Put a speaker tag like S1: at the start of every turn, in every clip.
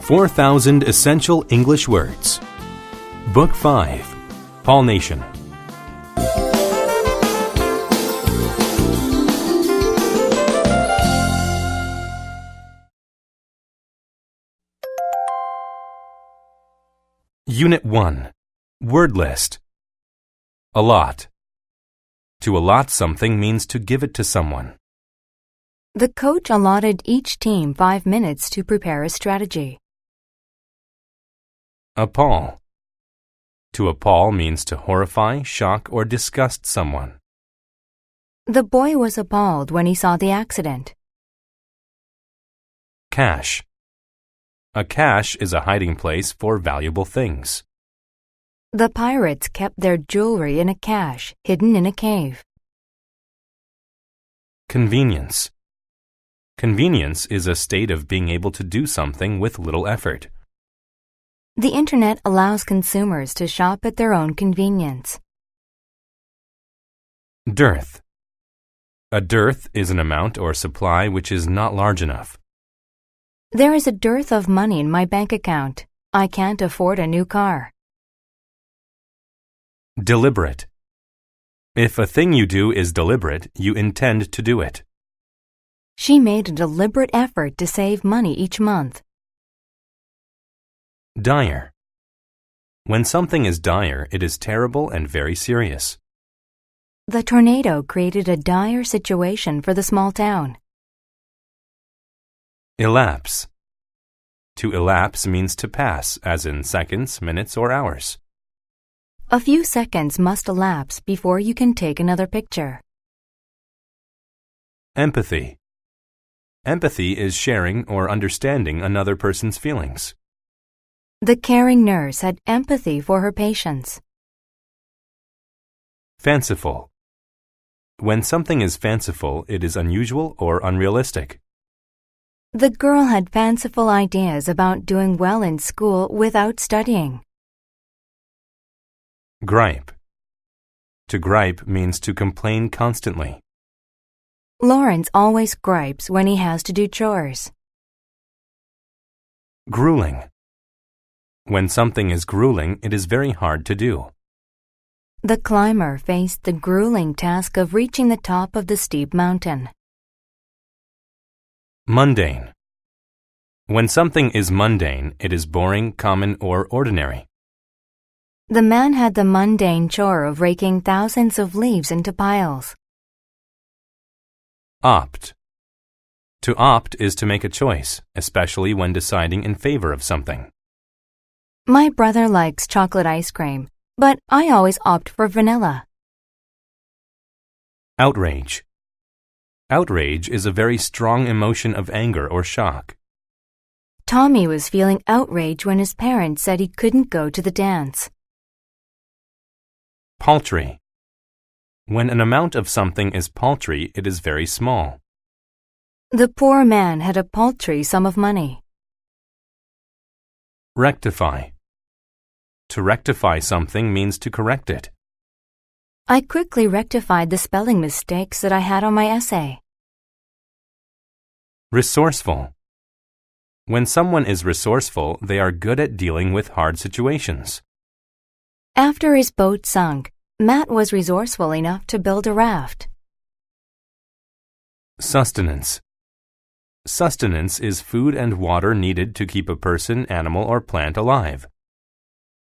S1: 4,000 Essential English Words. Book 5. Paul Nation. Unit 1. Word list. Allot. To allot something means to give it to someone.
S2: The coach allotted each team 5 minutes to prepare a strategy.
S1: Appall. To appall means to horrify, shock, or disgust someone.
S2: The boy was appalled when he saw the accident.
S1: Cache. A cache is a hiding place for valuable things.
S2: The pirates kept their jewelry in a cache hidden in a cave.
S1: Convenience. Convenience is a state of being able to do something with little effort.
S2: The Internet allows consumers to shop at their own convenience.
S1: Dearth. A dearth is an amount or supply which is not large enough.
S2: There is a dearth of money in my bank account. I can't afford a new car.
S1: Deliberate. If a thing you do is deliberate, you intend to do it.
S2: She made a deliberate effort to save money each month.
S1: Dire. When something is dire, it is terrible and very serious.
S2: The tornado created a dire situation for the small town.
S1: Elapse. To elapse means to pass, as in seconds, minutes, or hours.
S2: A few seconds must elapse before you can take another picture.
S1: Empathy. Empathy is sharing or understanding another person's feelings.
S2: The caring nurse had empathy for her patients.
S1: Fanciful. When something is fanciful, it is unusual or unrealistic.
S2: The girl had fanciful ideas about doing well in school without studying.
S1: Gripe. To gripe means to complain constantly.
S2: Lawrence always gripes when he has to do chores.
S1: Grueling. When something is grueling, it is very hard to do.
S2: The climber faced the grueling task of reaching the top of the steep mountain.
S1: Mundane. When something is mundane, it is boring, common, or ordinary.
S2: The man had the mundane chore of raking thousands of leaves into piles.
S1: Opt. To opt is to make a choice, especially when deciding in favor of something.
S2: My brother likes chocolate ice cream, but I always opt for vanilla.
S1: Outrage. Outrage is a very strong emotion of anger or shock.
S2: Tommy was feeling outraged when his parents said he couldn't go to the dance.
S1: Paltry. When an amount of something is paltry, it is very small.
S2: The poor man had a paltry sum of money.
S1: Rectify. To rectify something means to correct it.
S2: I quickly rectified the spelling mistakes that I had on my essay.
S1: Resourceful. When someone is resourceful, they are good at dealing with hard situations.
S2: After his boat sunk, Matt was resourceful enough to build a raft.
S1: Sustenance. Sustenance is food and water needed to keep a person, animal, or plant alive.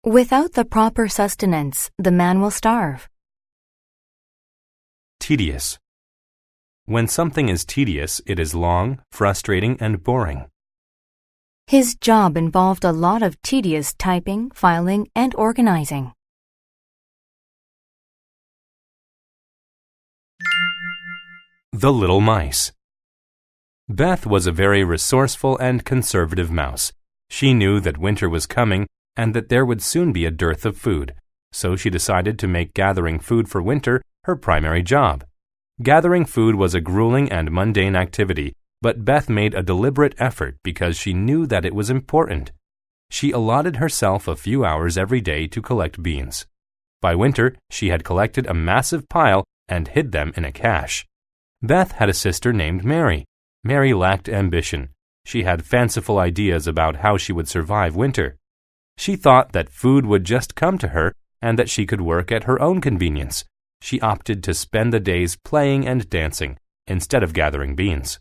S2: Without the proper sustenance, the man will starve.
S1: Tedious. When something is tedious, it is long, frustrating, and boring.
S2: His job involved a lot of tedious typing, filing, and organizing.
S1: The Little Mice. Beth was a very resourceful and conservative mouse. She knew that winter was coming and that there would soon be a dearth of food, so she decided to make gathering food for winter her primary job. Gathering food was a grueling and mundane activity, but Beth made a deliberate effort because she knew that it was important. She allotted herself a few hours every day to collect beans. By winter, she had collected a massive pile and hid them in a cache. Beth had a sister named Mary. Mary lacked ambition. She had fanciful ideas about how she would survive winter. She thought that food would just come to her and that she could work at her own convenience. She opted to spend the days playing and dancing instead of gathering beans.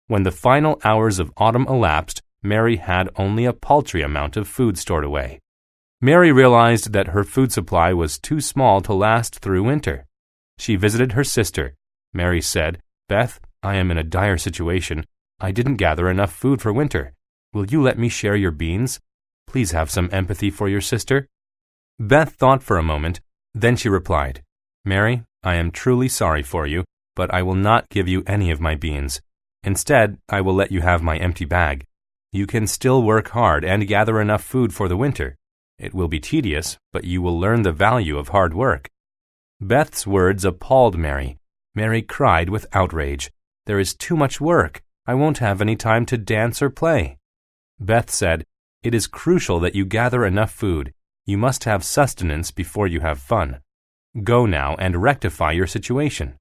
S1: When the final hours of autumn elapsed, Mary had only a paltry amount of food stored away. Mary realized that her food supply was too small to last through winter. She visited her sister. Mary said, "Beth, I am in a dire situation. I didn't gather enough food for winter. Will you let me share your beans? Please have some empathy for your sister." Beth thought for a moment. Then she replied, "Mary, I am truly sorry for you, but I will not give you any of my beans. Instead, I will let you have my empty bag. You can still work hard and gather enough food for the winter. It will be tedious, but you will learn the value of hard work." Beth's words appalled Mary. Mary cried with outrage. "There is too much work. I won't have any time to dance or play." Beth said, "It is crucial that you gather enough food. You must have sustenance before you have fun. Go now and rectify your situation."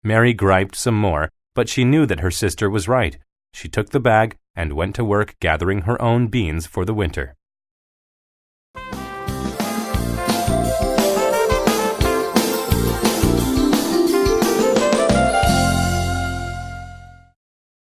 S1: Mary griped some more, but she knew that her sister was right. She took the bag and went to work gathering her own beans for the winter.